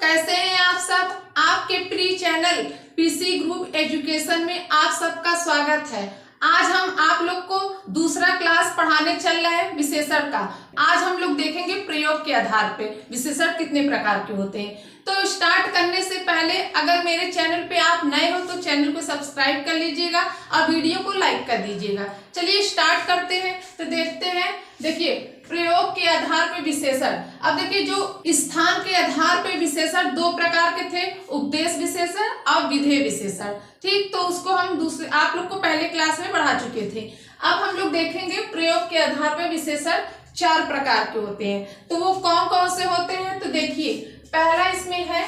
कैसे हैं आप सब। आपके pre channel PC group education में आप सबका स्वागत है। आज हम आप लोग को दूसरा क्लास पढ़ाने चल रहे हैं विशेषण का। आज हम लोग देखेंगे प्रयोग के आधार पे विशेषण कितने प्रकार के होते हैं। तो स्टार्ट करने से पहले अगर मेरे चैनल पे आप नए हो तो चैनल को सब्सक्राइब कर लीजिएगा और वीडियो को लाइक कर दीजिएगा। चलिए स्टार्ट करते हैं। तो देखते हैं, देखिए प्रयोग के आधार पे विशेषण। अब देखिए जो स्थान के आधार पे विशेषण दो प्रकार के थे, उपदेश विशेषण और विधेय विशेषण। ठीक, तो उसको हम दूसरे आप लोग को पहले क्लास में पढ़ा चुके थे। अब हम लोग देखेंगे प्रयोग के आधार पे विशेषण चार प्रकार के होते हैं। तो वो कौन कौन से होते हैं, तो देखिए पहला इसमें है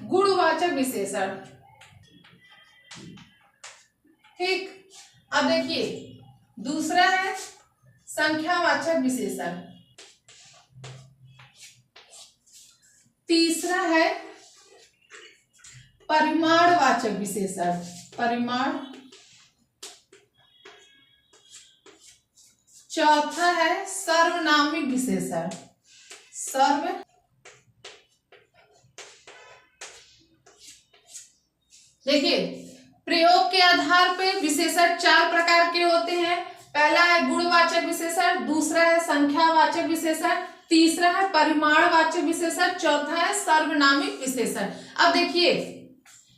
गुणवाचक विशेषण। ठीक, अब देखिए दूसरा है संख्यावाचक विशेषण। तीसरा है परिमाणवाचक विशेषण, परिमाण। चौथा है सर्वनामिक विशेषण, सर्व। देखिए प्रयोग के आधार पे विशेषण चार प्रकार के होते हैं। पहला है गुणवाचक विशेषण, दूसरा है संख्यावाचक विशेषण, तीसरा है परिमाणवाचक विशेषण, चौथा है सर्वनामिक विशेषण। अब देखिए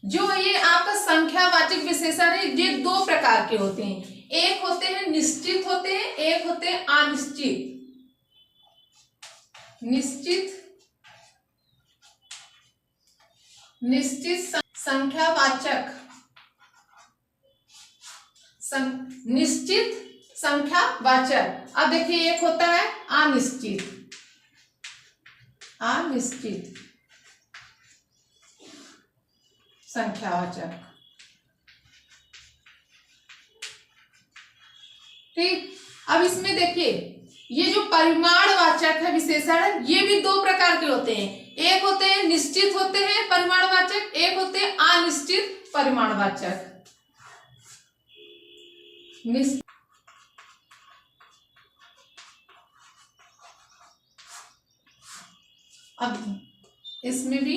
जो ये आपका संख्यावाचक विशेषण है, ये दो प्रकार के होते हैं। एक होते हैं निश्चित होते हैं, एक होते हैं अनिश्चित। निश्चित संख्यावाचक, निश्चित संख्यावाचक। अब देखिए एक होता है अनिश्चित, अनिश्चित संख्यावाचक। ठीक, अब इसमें देखिए ये जो परिमाणवाचक है विशेषण, ये भी दो प्रकार के होते हैं। एक होते हैं निश्चित होते हैं परिमाणवाचक, एक होते हैं अनिश्चित परिमाणवाचक। अब इसमें भी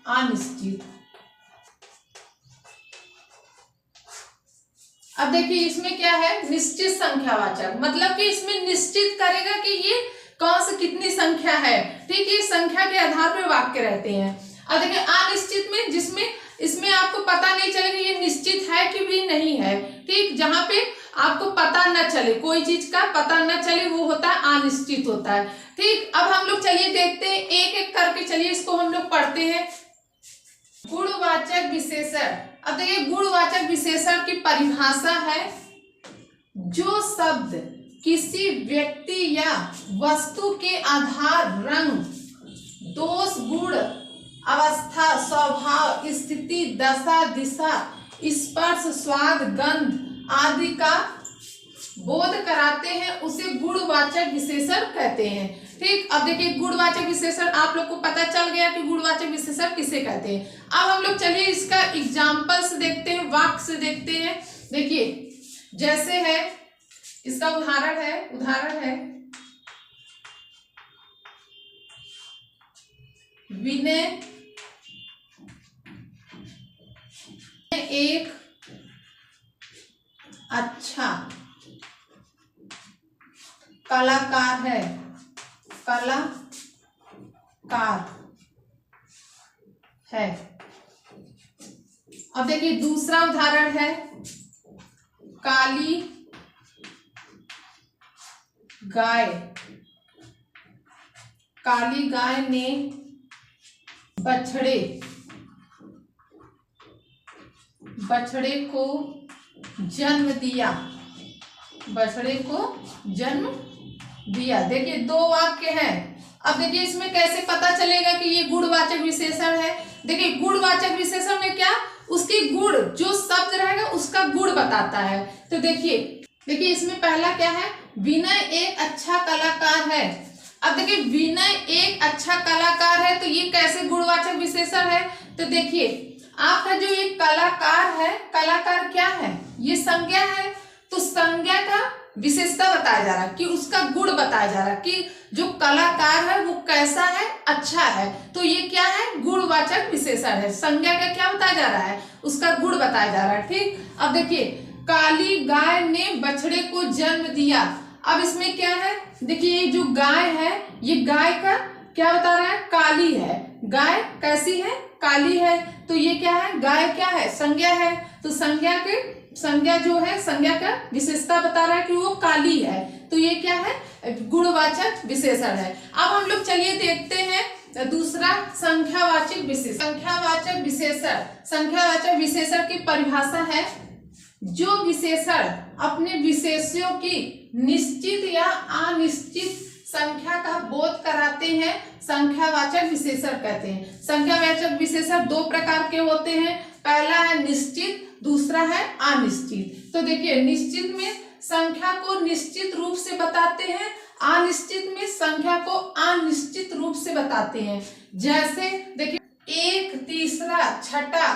अनिश्चित। अब देखिए इसमें क्या है, निश्चित संख्यावाचक, मतलब कि इसमें निश्चित करेगा कि ये कौन सी कितनी संख्या है। ठीक है, संख्या के आधार पर वाक्य रहते हैं। अब देखिए अनिश्चित में जिसमें इसमें आपको पता नहीं चलेगा ये निश्चित है कि भी नहीं है। ठीक, जहां पे आपको पता न चले, कोई चीज का पता न चले, वो होता है अनिश्चित होता है। ठीक, अब हम लोग चलिए देखते हैं एक एक करके। चलिए इसको हम लोग पढ़ते हैं। गुणवाचक विशेषण। अब देखिए गुणवाचक विशेषण की परिभाषा है जो शब्द किसी व्यक्ति या वस्तु के आधार, रंग, दोष, गुण, अवस्था, स्वभाव, स्थिति, दशा, दिशा, स्पर्श, स्वाद, गंध आदि का बोध कराते हैं, उसे गुणवाचक विशेषण कहते हैं। ठीक, अब देखिए गुणवाचक विशेषण आप लोग को पता चल गया कि गुणवाचक विशेषण किसे कहते हैं। अब हम लोग चलिए इसका एग्जाम्पल से देखते हैं, वाक्य से देखते हैं। देखिए जैसे है, इसका उदाहरण है विनय एक अच्छा कलाकार है, कलाकार है। अब देखिए दूसरा उदाहरण है काली गाय, काली गाय ने बछड़े को जन्म दिया, बछड़े को जन्म दिया। देखिए दो वाक्य हैं। अब देखिए इसमें कैसे पता चलेगा कि ये गुणवाचक विशेषण है। देखिए गुणवाचक विशेषण में क्या, उसकी गुण, जो शब्द रहेगा उसका गुण बताता है। तो देखिए इसमें पहला क्या है, विनय एक अच्छा कलाकार है। अब देखिए विनय एक अच्छा कलाकार है, तो ये कैसे गुणवाचक विशेषण है। तो देखिए आपका जो ये कलाकार है, कलाकार क्या है, ये संज्ञा है। तो संज्ञा का विशेषता बताया जा रहा है, कि उसका गुण बताया जा रहा है, कि जो कलाकार है वो कैसा है, अच्छा है। तो ये क्या है, गुणवाचक विशेषण है। संज्ञा का क्या बताया जा रहा है, उसका गुण बताया जा रहा है। ठीक, अब देखिए, काली गाय ने बछड़े को जन्म दिया। अब इसमें क्या है, देखिए ये जो गाय है, ये गाय का क्या बता रहा है, काली है। गाय कैसी है, काली है। तो ये क्या है, गाय क्या है, संज्ञा है। तो संज्ञा जो है, संज्ञा का विशेषता बता रहा है कि वो काली है। तो ये क्या है, गुणवाचक विशेषण है। अब हम लोग चलिए देखते हैं दूसरा संख्यावाचक विशेषण। संख्यावाचक विशेषण की परिभाषा है, जो विशेषण अपने विशेष्यों की निश्चित या अनिश्चित संख्या का बोध कराते हैं, संख्यावाचक विशेषण कहते हैं। संख्यावाचक विशेषण दो प्रकार के होते हैं, पहला है निश्चित, दूसरा है अनिश्चित। तो देखिए, निश्चित में संख्या को निश्चित रूप से बताते हैं, अनिश्चित में संख्या को अनिश्चित रूप से बताते हैं। जैसे देखिए, 1/3, 6,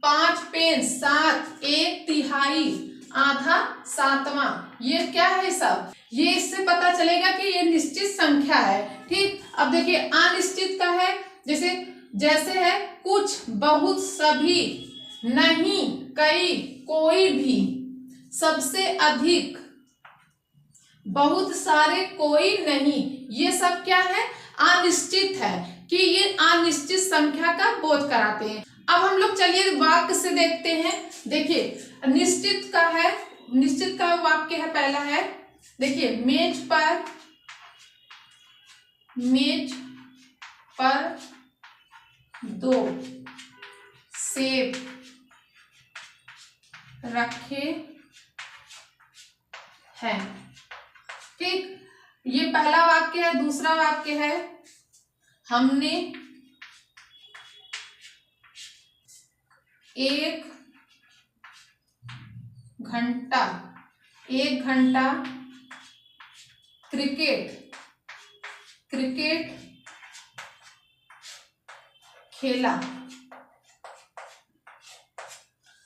5 पेन, 7, 1/3, आधा, 7वां, ये क्या है सब, ये इससे पता चलेगा कि ये निश्चित संख्या है। ठीक, अब देखिए अनिश्चित का है, जैसे है कुछ, बहुत, सभी, नहीं, कई, कोई भी, सबसे अधिक, बहुत सारे, कोई नहीं, ये सब क्या है, अनिश्चित है, कि ये अनिश्चित संख्या का बोध कराते हैं। अब हम लोग चलिए वाक्य से देखते हैं। देखिए, निश्चित का वाक्य है, पहला है, देखिए, मेज पर 2 सेब रखे हैं। ठीक, ये पहला वाक्य है। दूसरा वाक्य है, हमने 1 घंटा क्रिकेट खेला।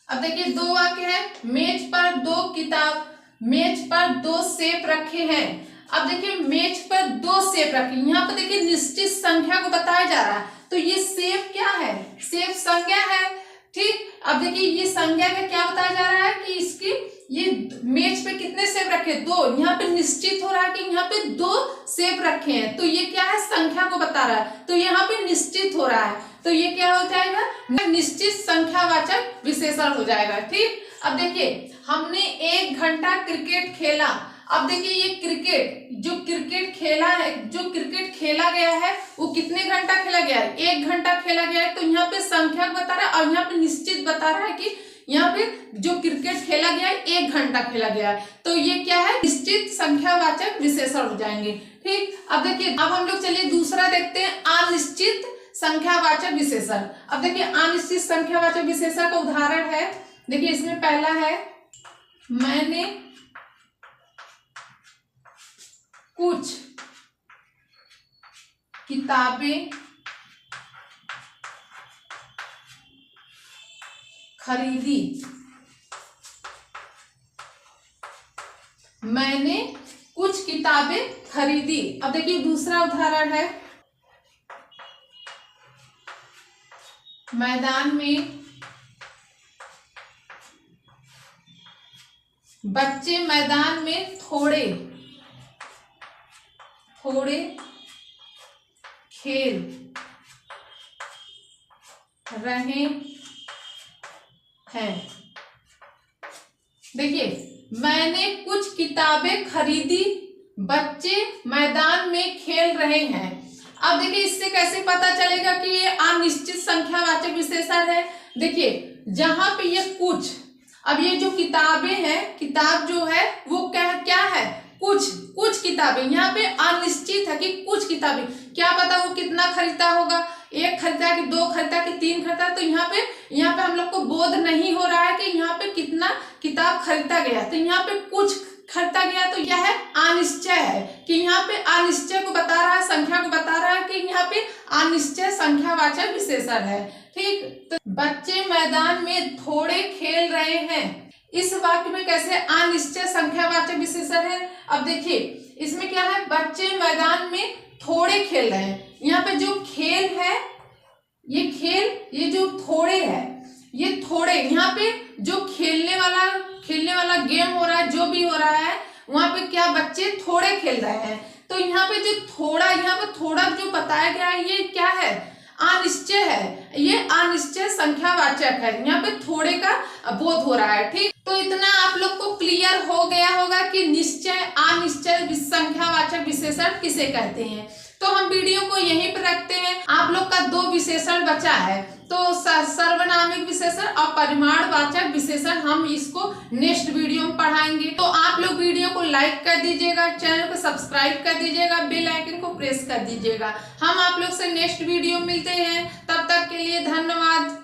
अब देखिए, दो वाक्य है, मेज पर 2 सेब रखे हैं। अब देखिए, मेज पर 2 सेब रखे, यहाँ पर देखिए निश्चित संख्या को बताया जा रहा है। तो ये सेब क्या है, सेब संज्ञा है। ठीक, अब देखिए, ये संज्ञा का क्या बताया जा रहा है कि इसकी, ये मेज पे कितने सेब रखे, 2। यहाँ पे निश्चित हो रहा है कि यहाँ पे 2 सेब रखे हैं। तो ये क्या है, संख्या को बता रहा है। तो यहाँ पे निश्चित हो रहा है, तो ये क्या हो जाएगा, निश्चित संख्यावाचक विशेषण हो जाएगा। ठीक, अब देखिए, हमने 1 घंटा क्रिकेट खेला। अब देखिए, ये जो क्रिकेट खेला गया है वो कितने घंटा खेला गया है, 1 घंटा खेला गया है। तो यहाँ पे संख्या बता रहा है और यहाँ पे निश्चित बता रहा है कि यहाँ पे जो क्रिकेट खेला गया है 1 घंटा खेला गया है। तो ये क्या है, निश्चित संख्यावाचक विशेषण हो जाएंगे। ठीक, अब देखिए, अब हम लोग चलिए दूसरा देखते हैं, अनिश्चित संख्यावाचक विशेषण। अब देखिए, अनिश्चित संख्यावाचक विशेषण का उदाहरण है, देखिए इसमें पहला है, मैंने कुछ किताबें खरीदी। मैंने कुछ किताबें खरीदी। अब देखिए, दूसरा उदाहरण है, मैदान में बच्चे मैदान में थोड़े खेल रहे हैं। देखिए, मैंने कुछ किताबें खरीदी, बच्चे मैदान में खेल रहे हैं। अब देखिए, इससे कैसे पता चलेगा कि ये अनिश्चित संख्यावाचक विशेषण है। देखिए, जहां पे ये कुछ, अब ये जो किताबें हैं, किताब जो है वो क्या है, कुछ किताबें, यहाँ पे अनिश्चित है कि कुछ किताबें, क्या पता वो कितना खरीदता होगा, 1 खरीदा कि 2 खरीदा कि 3 खरीदा। तो यहाँ पे हम लोग को बोध नहीं हो रहा है कि यहाँ पे कितना किताब खरीदा गया। तो यहाँ पे कुछ खरीदा गया, तो यह है अनिश्चय है, कि यहाँ पे अनिश्चय को बता रहा है, संख्या को बता रहा है कि यहाँ पे अनिश्चय संख्यावाचक विशेषण है। ठीक, तो बच्चे मैदान में थोड़े खेल रहे हैं, इस वाक्य में कैसे अनिश्चय संख्यावाचक विशेषण है। अब देखिए इसमें क्या है, बच्चे मैदान में थोड़े खेल रहे हैं। यहाँ पे जो खेल है ये खेल, ये जो थोड़े है ये थोड़े, यहाँ पे जो खेलने वाला गेम हो रहा है, जो भी हो रहा है वहां पे क्या बच्चे थोड़े खेल रहे हैं। तो यहाँ पे जो थोड़ा, यहाँ पे थोड़ा जो बताया गया है ये क्या है, अनिश्चय है, ये अनिश्चय संख्यावाचक है। यहाँ पे थोड़े का बोध हो रहा है। ठीक, तो इतना आप लोग को क्लियर हो गया होगा कि निश्चय अनिश्चय संख्यावाचक विशेषण किसे कहते हैं। तो हम वीडियो को यहीं पर रखते हैं। आप लोग का 2 विशेषण बचा है, तो सर्वनामिक विशेषण और परिमाणवाचक विशेषण हम इसको नेक्स्ट वीडियो में पढ़ाएंगे। तो आप लोग वीडियो को लाइक कर दीजिएगा, चैनल को सब्सक्राइब कर दीजिएगा, बेल आइकन को प्रेस कर दीजिएगा। हम आप लोग से नेक्स्ट वीडियो मिलते हैं, तब तक के लिए धन्यवाद।